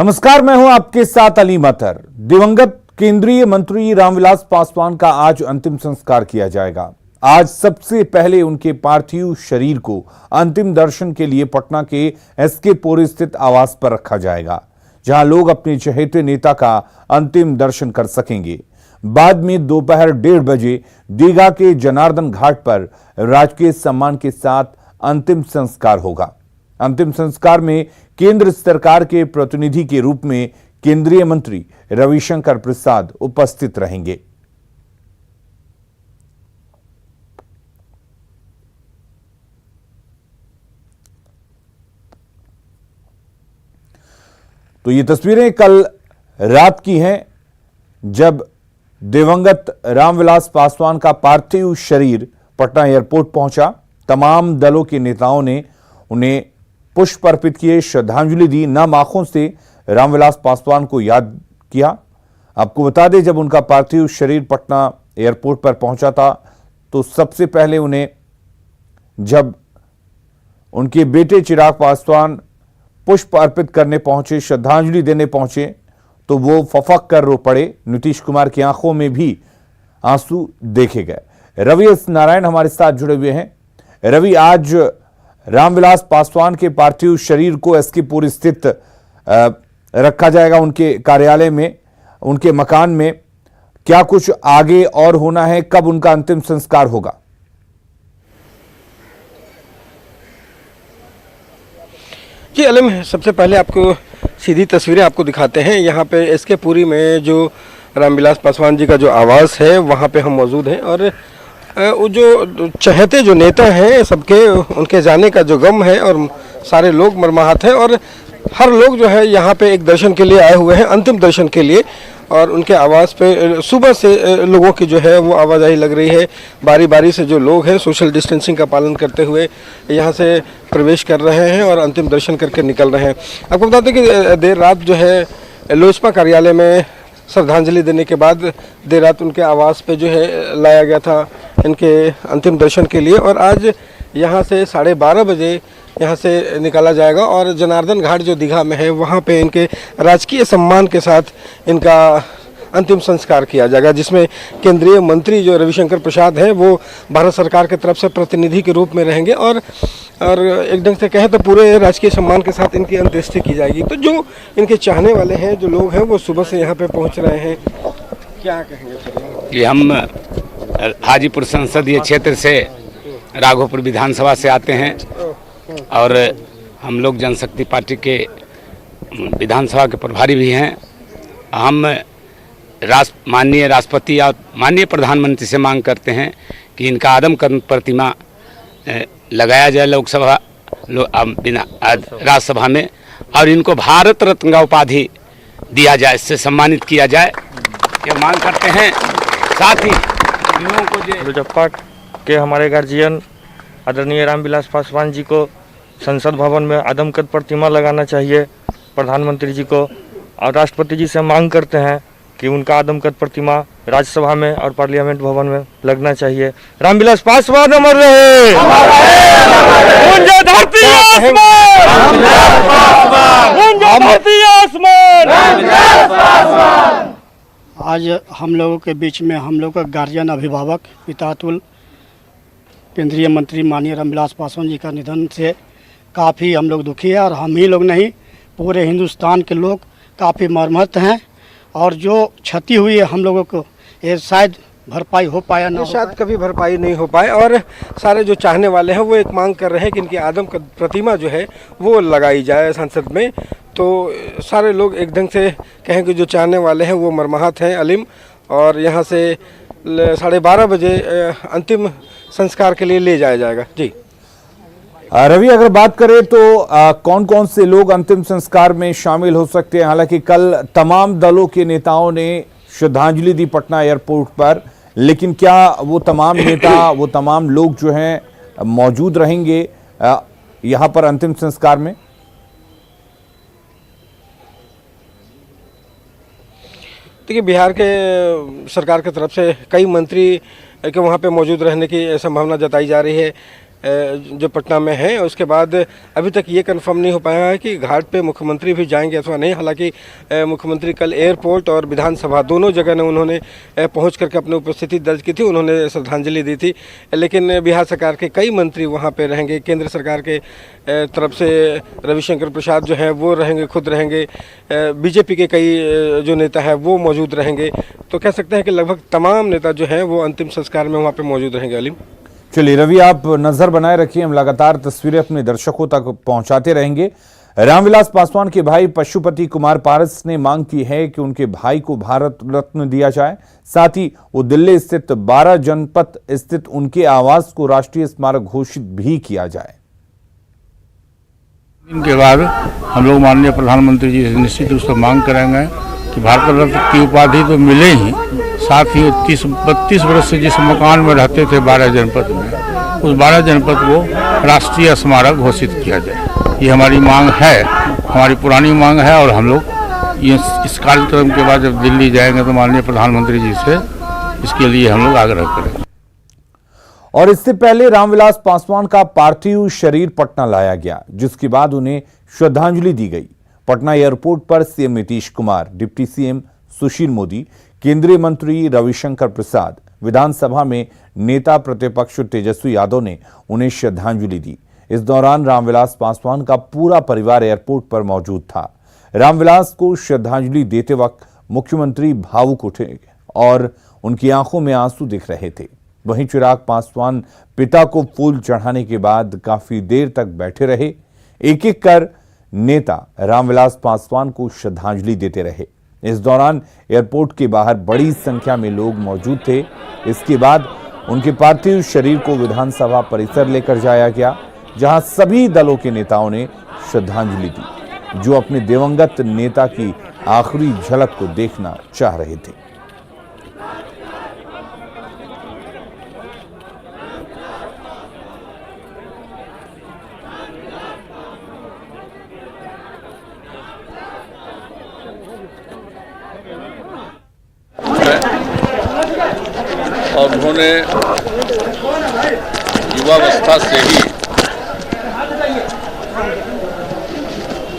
नमस्कार, मैं हूं आपके साथ अली मतर। दिवंगत केंद्रीय मंत्री रामविलास पासवान का आज अंतिम संस्कार किया जाएगा। आज सबसे पहले उनके पार्थिव शरीर को अंतिम दर्शन के लिए पटना के एसके पुरी स्थित आवास पर रखा जाएगा, जहां लोग अपने चहेते नेता का अंतिम दर्शन कर सकेंगे। बाद में दोपहर 1:30 बजे दीघा के जनार्दन घाट पर राजकीय सम्मान के साथ अंतिम संस्कार होगा। अंतिम संस्कार में केंद्र सरकार के प्रतिनिधि के रूप में केंद्रीय मंत्री रविशंकर प्रसाद उपस्थित रहेंगे। तो ये तस्वीरें कल रात की हैं, जब दिवंगत रामविलास पासवान का पार्थिव शरीर पटना एयरपोर्ट पहुंचा। तमाम दलों के नेताओं ने उन्हें पुष्प अर्पित किए, श्रद्धांजलि दी, नम आंखों से रामविलास पासवान को याद किया। आपको बता दें, जब उनका पार्थिव शरीर पटना एयरपोर्ट पर पहुंचा था तो सबसे पहले उन्हें, जब उनके बेटे चिराग पासवान पुष्प अर्पित करने पहुंचे, श्रद्धांजलि देने पहुंचे, तो वो फफक कर रो पड़े। नीतीश कुमार की आंखों में भी आंसू देखे गए। रवि एस नारायण हमारे साथ जुड़े हुए हैं। रवि, आज रामविलास पासवान के पार्थिव शरीर को एसके पुरी स्थित रखा जाएगा, उनके कार्यालय में, उनके मकान में। क्या कुछ आगे और होना है? कब उनका अंतिम संस्कार होगा? जी अलम, सबसे पहले आपको सीधी तस्वीरें आपको दिखाते हैं। यहाँ पे एसके पुरी में जो रामविलास पासवान जी का जो आवास है, वहाँ पे हम मौजूद हैं। और वो जो चहेते जो नेता हैं सबके, उनके जाने का जो गम है, और सारे लोग मर्माहत हैं। और हर लोग जो है यहाँ पे एक दर्शन के लिए आए हुए हैं, अंतिम दर्शन के लिए। और उनके आवास पे सुबह से लोगों की जो है वो आवाजाही लग रही है। बारी बारी से जो लोग हैं सोशल डिस्टेंसिंग का पालन करते हुए यहाँ से प्रवेश कर रहे हैं और अंतिम दर्शन करके निकल रहे हैं। आपको बता दें कि देर रात जो है लोजपा कार्यालय में श्रद्धांजलि देने के बाद देर रात उनके आवास पे जो है लाया गया था इनके अंतिम दर्शन के लिए। और आज यहाँ से 12:30 बजे यहाँ से निकाला जाएगा और जनार्दन घाट जो दीघा में है, वहाँ पे इनके राजकीय सम्मान के साथ इनका अंतिम संस्कार किया जाएगा, जिसमें केंद्रीय मंत्री जो रविशंकर प्रसाद हैं वो भारत सरकार की तरफ से प्रतिनिधि के रूप में रहेंगे। और एक ढंग से कहें तो पूरे राजकीय सम्मान के साथ इनकी अंत्येष्टि की जाएगी। तो जो इनके चाहने वाले हैं, जो लोग हैं, वो सुबह से यहाँ पे पहुँच रहे हैं। क्या कहेंगे? ये हम हाजीपुर संसदीय क्षेत्र से राघोपुर विधानसभा से आते हैं और हम लोग जनशक्ति पार्टी के विधानसभा के प्रभारी भी हैं। हम माननीय राष्ट्रपति और माननीय प्रधानमंत्री से मांग करते हैं कि इनका आदमकद प्रतिमा लगाया जाए लोकसभा राज्यसभा में, और इनको भारत रत्न का उपाधि दिया जाए, इससे सम्मानित किया जाए, ये मांग करते हैं। साथ ही लोगों को लोजपा के हमारे गार्जियन आदरणीय रामविलास पासवान जी को संसद भवन में आदमकद प्रतिमा लगाना चाहिए प्रधानमंत्री जी को, और राष्ट्रपति जी से मांग करते हैं कि उनका आदमकद प्रतिमा राज्यसभा में और पार्लियामेंट भवन में लगना चाहिए। रामविलास पासवान अमर रहे, गूंजे धरती आसमान, गूंजे धरती आसमान। आज हम लोगों के बीच में हम लोग का गार्जियन, अभिभावक, पितातुल केंद्रीय मंत्री माननीय रामविलास पासवान जी का निधन से काफ़ी हम लोग दुखी है। और हम ही लोग नहीं, पूरे हिंदुस्तान के लोग काफ़ी मर्माहत हैं। और जो क्षति हुई है हम लोगों को, ये शायद भरपाई हो पाया ना, शायद कभी भरपाई नहीं हो पाए। और सारे जो चाहने वाले हैं वो एक मांग कर रहे हैं कि इनकी आदमकद प्रतिमा जो है वो लगाई जाए संसद में। तो सारे लोग एक ढंग से कहें कि जो चाहने वाले हैं वो मर्माहत हैं अलीम। और यहाँ से 12:30 बजे अंतिम संस्कार के लिए ले जाया जाएगा। जी रवि, अगर बात करें तो कौन कौन से लोग अंतिम संस्कार में शामिल हो सकते हैं? हालांकि कल तमाम दलों के नेताओं ने श्रद्धांजलि दी पटना एयरपोर्ट पर, लेकिन क्या वो तमाम नेता, वो तमाम लोग जो हैं मौजूद रहेंगे यहाँ पर अंतिम संस्कार में? देखिए, बिहार के सरकार की तरफ से कई मंत्री के वहाँ पे मौजूद रहने की संभावना जताई जा रही है। जो पटना में है। उसके बाद अभी तक ये कंफर्म नहीं हो पाया है कि घाट पे मुख्यमंत्री भी जाएंगे अथवा नहीं। हालांकि मुख्यमंत्री कल एयरपोर्ट और विधानसभा दोनों जगह ने उन्होंने पहुंच करके अपनी उपस्थिति दर्ज की थी, उन्होंने श्रद्धांजलि दी थी। लेकिन बिहार सरकार के कई मंत्री वहाँ पे रहेंगे, केंद्र सरकार के तरफ से रविशंकर प्रसाद जो हैं वो रहेंगे, खुद रहेंगे, बीजेपी के कई जो नेता हैं वो मौजूद रहेंगे। तो कह सकते हैं कि लगभग तमाम नेता जो हैं वो अंतिम संस्कार में वहाँ पे मौजूद रहेंगे। अलीम, चलिए रवि, आप नजर बनाए रखिए, हम लगातार तस्वीरें अपने दर्शकों तक पहुंचाते रहेंगे। रामविलास पासवान के भाई पशुपति कुमार पारस ने मांग की है कि उनके भाई को भारत रत्न दिया जाए, साथ ही वो दिल्ली स्थित 12 जनपद स्थित उनके आवास को राष्ट्रीय स्मारक घोषित भी किया जाए। इनके बाद हम लोग माननीय प्रधानमंत्री जी से निश्चित रूप से मांग करेंगे कि भारत रत्न की उपाधि तो मिले ही, साथ ही 32 वर्ष से जिस मकान में रहते थे 12 जनपद में, उस 12 जनपद को राष्ट्रीय स्मारक घोषित किया जाए। ये हमारी मांग है, हमारी पुरानी मांग है। और हम लोग इस कार्यक्रम के बाद जब दिल्ली जाएंगे तो माननीय प्रधानमंत्री जी से इसके लिए हम लोग आग्रह करेंगे। और इससे पहले रामविलास पासवान का पार्थिव शरीर पटना लाया गया, जिसके बाद उन्हें श्रद्धांजलि दी गई। पटना एयरपोर्ट पर CM Nitish Kumar, deputy CM Sushil Modi, केंद्रीय मंत्री रविशंकर प्रसाद, विधानसभा में नेता प्रतिपक्ष तेजस्वी यादव ने उन्हें श्रद्धांजलि दी। इस दौरान रामविलास पासवान का पूरा परिवार एयरपोर्ट पर मौजूद था। रामविलास को श्रद्धांजलि देते वक्त मुख्यमंत्री भावुक उठे और उनकी आंखों में आंसू दिख रहे थे। वहीं चिराग पासवान पिता को फूल चढ़ाने के बाद काफी देर तक बैठे रहे। एक एक कर नेता रामविलास पासवान को श्रद्धांजलि देते रहे। इस दौरान एयरपोर्ट के बाहर बड़ी संख्या में लोग मौजूद थे। इसके बाद उनके पार्थिव शरीर को विधानसभा परिसर लेकर जाया गया, जहां सभी दलों के नेताओं ने श्रद्धांजलि दी, जो अपने दिवंगत नेता की आखिरी झलक को देखना चाह रहे थे। और उन्होंने युवावस्था से ही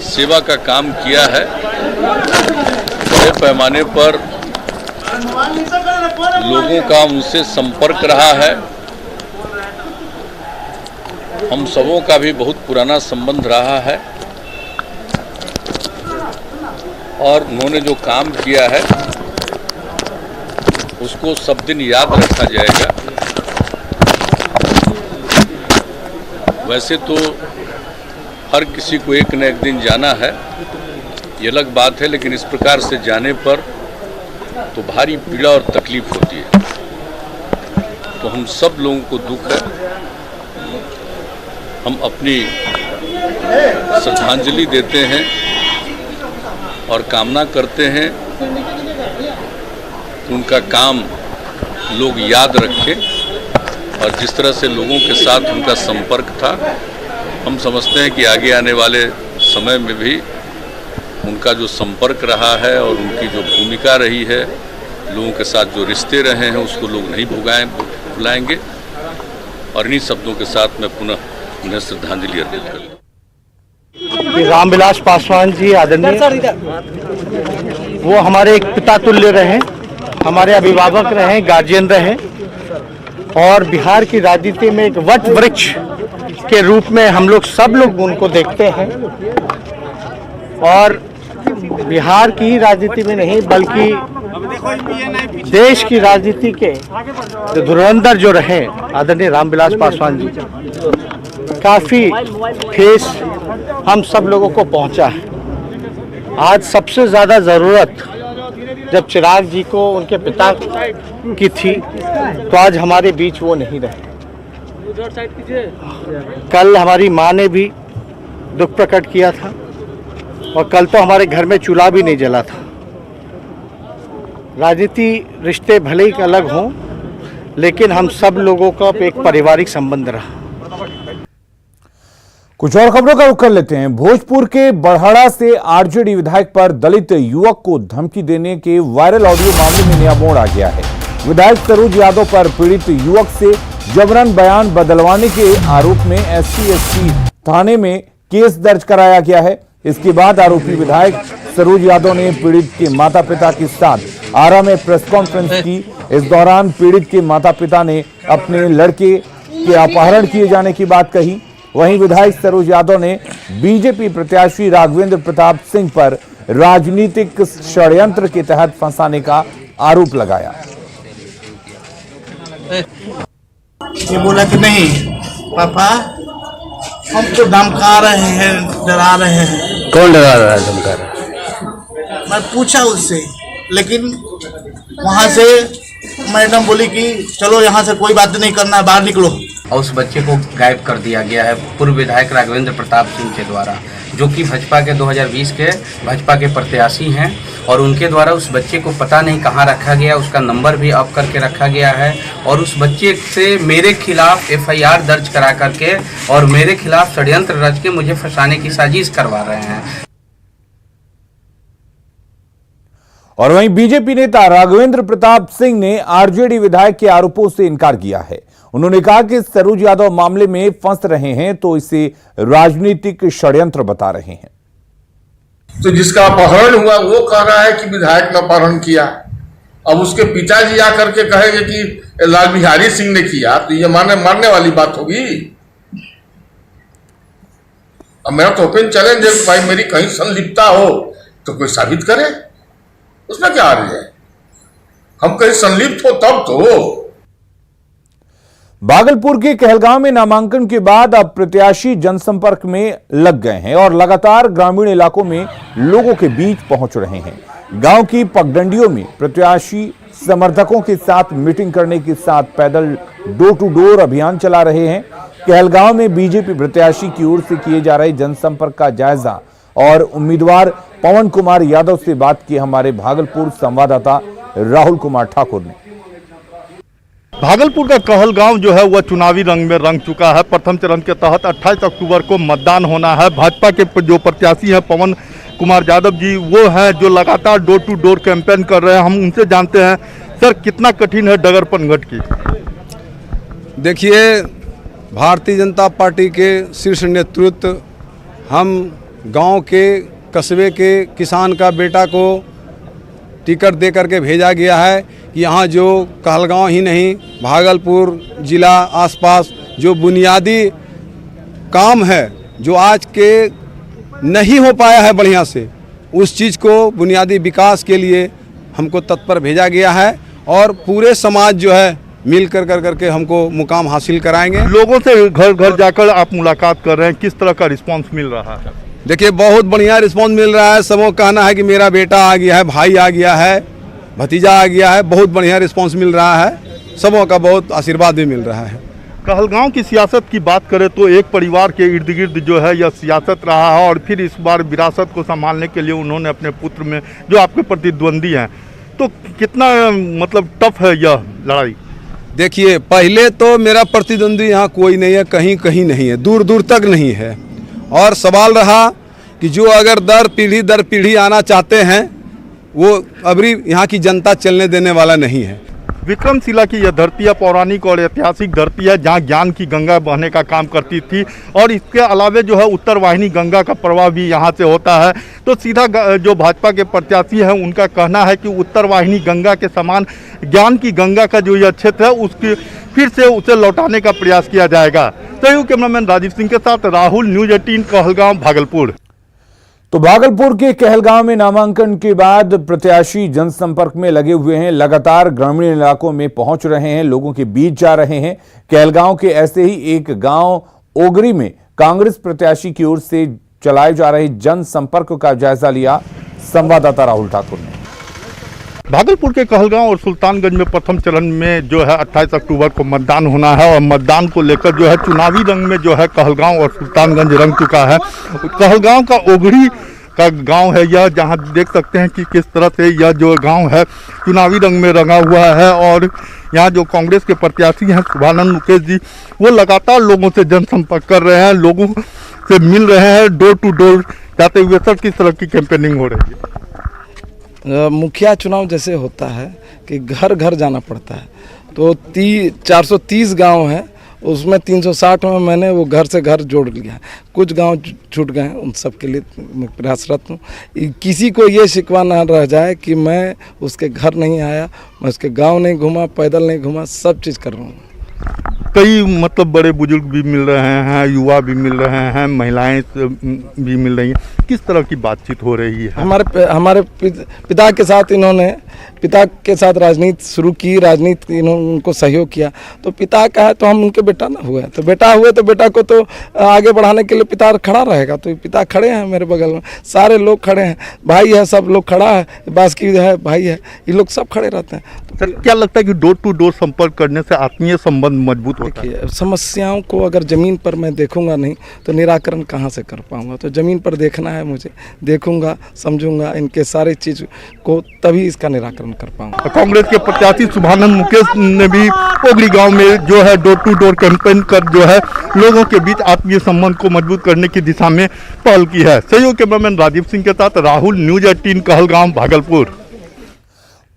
सेवा का काम किया है। बड़े पैमाने पर लोगों का उनसे संपर्क रहा है। हम सबों का भी बहुत पुराना संबंध रहा है और उन्होंने जो काम किया है उसको सब दिन याद रखा जाएगा। वैसे तो हर किसी को एक न एक दिन जाना है, ये अलग बात है, लेकिन इस प्रकार से जाने पर तो भारी पीड़ा और तकलीफ होती है। तो हम सब लोगों को दुख है। हम अपनी श्रद्धांजलि देते हैं और कामना करते हैं उनका काम लोग याद रखें। और जिस तरह से लोगों के साथ उनका संपर्क था, हम समझते हैं कि आगे आने वाले समय में भी उनका जो संपर्क रहा है और उनकी जो भूमिका रही है, लोगों के साथ जो रिश्ते रहे हैं, उसको लोग नहीं भुलाएंगे। और इन्हीं शब्दों के साथ मैं पुनः उन्हें श्रद्धांजलि अर्पित करूँ। रामविलास पासवान जी आदरणीय, वो हमारे एक पिता तुल्य रहे, हमारे अभिभावक रहे, गार्जियन रहे और बिहार की राजनीति में एक वट वृक्ष के रूप में हम लोग सब लोग उनको देखते हैं। और बिहार की राजनीति में नहीं बल्कि देश की राजनीति के जो धुरंधर जो रहे आदरणीय रामविलास पासवान जी, काफ़ी ठेस हम सब लोगों को पहुंचा है। आज सबसे ज़्यादा ज़रूरत जब चिराग जी को उनके पिता की थी, तो आज हमारे बीच वो नहीं रहे। कल हमारी माँ ने भी दुख प्रकट किया था और कल तो हमारे घर में चूल्हा भी नहीं जला था। राजनीति रिश्ते भले ही अलग हों, लेकिन हम सब लोगों का एक पारिवारिक संबंध रहा। कुछ और खबरों का रुख कर लेते हैं। भोजपुर के बड़हड़ा से आरजेडी विधायक पर दलित युवक को धमकी देने के वायरल ऑडियो मामले में नया मोड़ आ गया है। विधायक सरोज यादव पर पीड़ित युवक से जबरन बयान बदलवाने के आरोप में SC थाने में केस दर्ज कराया गया है। इसके बाद आरोपी विधायक सरोज यादव ने पीड़ित के माता पिता के साथ आरा में प्रेस कॉन्फ्रेंस की। इस दौरान पीड़ित के माता पिता ने अपने लड़के के अपहरण किए जाने की बात कही। वहीं विधायक सरोज यादव ने बीजेपी प्रत्याशी राघवेंद्र प्रताप सिंह पर राजनीतिक षड्यंत्र के तहत फंसाने का आरोप लगाया। ये बोला कि नहीं पापा, हम तो धमका रहे हैं, डरा रहे हैं। कौन डरा रहा है, धमका रहा है? मैं पूछा उससे, लेकिन वहाँ से मैडम बोली कि चलो यहाँ से कोई बात नहीं करना है, बाहर निकलो। और उस बच्चे को गायब कर दिया गया है पूर्व विधायक राघवेंद्र प्रताप सिंह के द्वारा, जो कि भाजपा के 2020 के भाजपा के प्रत्याशी हैं। और उनके द्वारा उस बच्चे को पता नहीं कहाँ रखा गया, उसका नंबर भी ऑफ करके रखा गया है। और उस बच्चे से मेरे खिलाफ FIR दर्ज करा करके और मेरे खिलाफ षड्यंत्र रच के मुझे फंसाने की साजिश करवा रहे हैं। और वहीं बीजेपी नेता राघवेंद्र प्रताप सिंह ने RJD विधायक के आरोपों से इनकार किया है। उन्होंने कहा कि सरोज यादव मामले में फंस रहे हैं तो इसे राजनीतिक षड्यंत्र बता रहे हैं। तो जिसका अपहरण हुआ वो कह रहा है कि विधायक ने अपहरण किया, अब उसके पिताजी आकर के कहेंगे कि लाल बिहारी सिंह ने किया, तो ये मानने वाली बात होगी। अब मेरा तो ओपन चैलेंज है, भाई मेरी कहीं संलिप्तता हो तो कोई साबित करे, उसमें क्या आ रही है। हम कहीं संलिप्त हो तब तो। भागलपुर के कहलगांव में नामांकन के बाद अब प्रत्याशी जनसंपर्क में लग गए हैं और लगातार ग्रामीण इलाकों में लोगों के बीच पहुंच रहे हैं। गांव की पगडंडियों में प्रत्याशी समर्थकों के साथ मीटिंग करने के साथ पैदल डोर टू डोर अभियान चला रहे हैं। कहलगांव में बीजेपी प्रत्याशी की ओर से किए जा रहे जनसंपर्क का जायजा और उम्मीदवार पवन कुमार यादव से बात की हमारे भागलपुर संवाददाता राहुल कुमार ठाकुर ने। भागलपुर का कहलगांव जो है वह चुनावी रंग में रंग चुका है। प्रथम चरण के तहत 28 अक्टूबर को मतदान होना है। भाजपा के जो प्रत्याशी हैं पवन कुमार यादव जी, वो हैं जो लगातार डोर टू डोर कैंपेन कर रहे हैं। हम उनसे जानते हैं, सर कितना कठिन है डगर पनघट की? देखिए, भारतीय जनता पार्टी के शीर्ष नेतृत्व, हम गांव के कस्बे के किसान का बेटा को टिकट दे करके भेजा गया है कि यहाँ जो कहलगांव ही नहीं भागलपुर जिला आसपास जो बुनियादी काम है, जो आज के नहीं हो पाया है बढ़िया से, उस चीज़ को बुनियादी विकास के लिए हमको तत्पर भेजा गया है। और पूरे समाज जो है मिल कर करके हमको मुकाम हासिल कराएंगे। लोगों से घर घर जाकर आप मुलाकात कर रहे हैं, किस तरह का रिस्पांस मिल रहा है? देखिए, बहुत बढ़िया रिस्पांस मिल रहा है। सबको कहना है कि मेरा बेटा आ गया है, भाई आ गया है, भतीजा आ गया है। बहुत बढ़िया रिस्पांस मिल रहा है, सबों का बहुत आशीर्वाद भी मिल रहा है। कहलगांव की सियासत की बात करें तो एक परिवार के इर्द गिर्द जो है यह सियासत रहा है और फिर इस बार विरासत को संभालने के लिए उन्होंने अपने पुत्र में जो आपके प्रतिद्वंदी हैं, तो कितना मतलब टफ है यह लड़ाई? देखिए, पहले तो मेरा प्रतिद्वंदी यहाँ कोई नहीं है, कहीं कहीं नहीं है, दूर दूर तक नहीं है। और सवाल रहा कि जो अगर दर पीढ़ी आना चाहते हैं, वो अभी यहाँ की जनता चलने देने वाला नहीं है। विक्रमशिला की यह धरती है, पौराणिक और ऐतिहासिक धरती है जहाँ ज्ञान की गंगा बहने का काम करती थी। और इसके अलावा जो है उत्तर वाहिनी गंगा का प्रवाह भी यहाँ से होता है। तो सीधा जो भाजपा के प्रत्याशी हैं उनका कहना है कि उत्तर वाहिनी गंगा के समान ज्ञान की गंगा का जो यह क्षेत्र है उसकी फिर से उसे लौटाने का प्रयास किया जाएगा। तो कैमरामैन राजीव सिंह के साथ राहुल, न्यूज़ 18 कहलगांव, भागलपुर। तो भागलपुर के कहलगांव में नामांकन के बाद प्रत्याशी जनसंपर्क में लगे हुए हैं, लगातार ग्रामीण इलाकों में पहुंच रहे हैं, लोगों के बीच जा रहे हैं। कहलगांव के ऐसे ही एक गांव ओगरी में कांग्रेस प्रत्याशी की ओर से चलाए जा रहे जनसंपर्क का जायजा लिया संवाददाता राहुल ठाकुर ने। भागलपुर के कहलगांव और सुल्तानगंज में प्रथम चरण में जो है 28 अक्टूबर को मतदान होना है और मतदान को लेकर जो है चुनावी रंग में जो है कहलगांव और सुल्तानगंज रंग चुका है। कहलगांव का ओगड़ी का गांव है यह, जहां देख सकते हैं कि किस तरह से यह जो गांव है चुनावी रंग में रंगा हुआ है। और यहाँ जो कांग्रेस के प्रत्याशी हैं शुभानंद मुकेश जी, वो लगातार लोगों से जनसंपर्क कर रहे हैं, लोगों से मिल रहे हैं, डोर टू डोर जाते हुए। सर, किस तरह की कैंपेनिंग हो रही है? मुखिया चुनाव जैसे होता है कि घर घर जाना पड़ता है तो 430 गांव हैं, उसमें 360 में मैंने वो घर से घर जोड़ लिया है। कुछ गांव छूट गए हैं, उन सब के लिए मैं प्रयासरत हूँ। किसी को ये शिकवा ना रह जाए कि मैं उसके घर नहीं आया, मैं उसके गांव नहीं घूमा, पैदल नहीं घूमा, सब चीज़ कर रहा हूँ। कई मतलब बड़े बुजुर्ग भी मिल रहे हैं, युवा भी मिल रहे हैं, महिलाएं भी मिल रही हैं। किस तरह की बातचीत हो रही है? हमारे पिता के साथ इन्होंने राजनीति शुरू की, राजनीति इन्होंने उनको सहयोग किया। तो पिता का है तो हम उनके बेटा ना हुए, तो बेटा हुए तो बेटा को तो आगे बढ़ाने के लिए पिता खड़ा रहेगा। तो पिता खड़े हैं मेरे बगल में, सारे लोग खड़े हैं, भाई है, सब लोग खड़ा है, बासकी है, भाई है, ये लोग सब खड़े रहते हैं। तो क्या लगता है कि डोर टू डोर संपर्क करने से आत्मीय संबंध मजबूत होता है? समस्याओं को अगर ज़मीन पर मैं देखूंगा नहीं तो निराकरण कहाँ से कर पाऊंगा। तो ज़मीन पर देखना है मुझे, देखूंगा, समझूंगा इनके सारे चीज़ को, तभी इसका निराकरण कर पाऊंगा। कांग्रेस के प्रत्याशी शुभानंद मुकेश ने भी ओगली गांव में जो है डोर टू डोर कैंपेन कर जो है लोगों के बीच आत्मीय संबंध को मजबूत करने की दिशा में पहल की है। सहयोग कैमरामैन राजीव सिंह के साथ राहुल, न्यूज़ 18 कहलगांव, भागलपुर।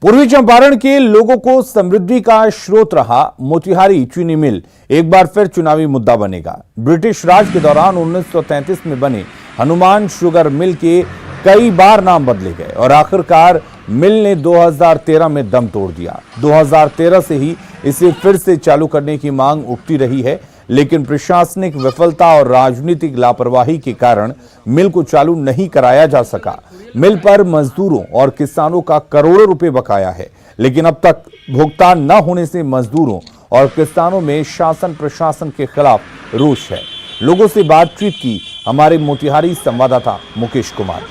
पूर्वी चंपारण के लोगों को समृद्धि का स्रोत रहा मोतिहारी चीनी मिल एक बार फिर चुनावी मुद्दा बनेगा। ब्रिटिश राज के दौरान 1933 में बने हनुमान शुगर मिल के कई बार नाम बदले गए और आखिरकार मिल ने 2013 में दम तोड़ दिया। 2013 से ही इसे फिर से चालू करने की मांग उठती रही है, लेकिन प्रशासनिक विफलता और राजनीतिक लापरवाही के कारण मिल को चालू नहीं कराया जा सका। मिल पर मजदूरों और किसानों का करोड़ों रुपए बकाया है, लेकिन अब तक भुगतान न होने से मजदूरों और किसानों में शासन प्रशासन के खिलाफ रोष है। लोगों से बातचीत की हमारे मोतिहारी संवाददाता मुकेश कुमार।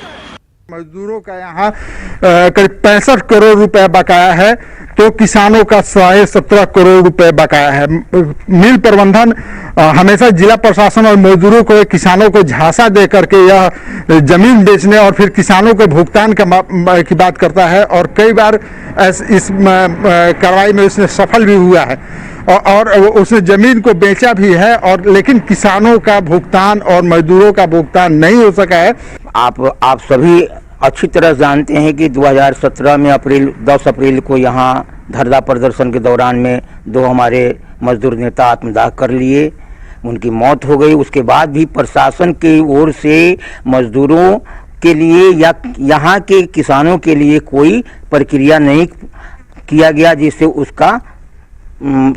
मजदूरों का यहाँ करीब 65 करोड़ रुपए बकाया है, तो किसानों का 17 करोड़ रुपए बकाया है। मिल प्रबंधन हमेशा जिला प्रशासन और मजदूरों को, किसानों को झांसा दे करके यह जमीन बेचने और फिर किसानों के भुगतान की बात करता है, और कई बार इस कार्रवाई में उसने सफल भी हुआ है और उसने जमीन को बेचा भी है, और लेकिन किसानों का भुगतान और मजदूरों का भुगतान नहीं हो सका है। आप सभी अच्छी तरह जानते हैं कि 2017 में 10 अप्रैल को यहाँ धरना प्रदर्शन के दौरान में 2 हमारे मजदूर नेता आत्मदाह कर लिए, उनकी मौत हो गई। उसके बाद भी प्रशासन की ओर से मजदूरों के लिए या यहाँ के किसानों के लिए कोई प्रक्रिया नहीं किया गया जिससे उसका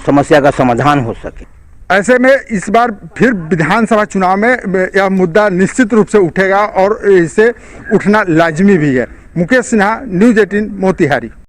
समस्या का समाधान हो सके। ऐसे में इस बार फिर विधानसभा चुनाव में यह मुद्दा निश्चित रूप से उठेगा और इसे उठना लाजमी भी है। मुकेश सिन्हा, न्यूज़ 18 मोतिहारी।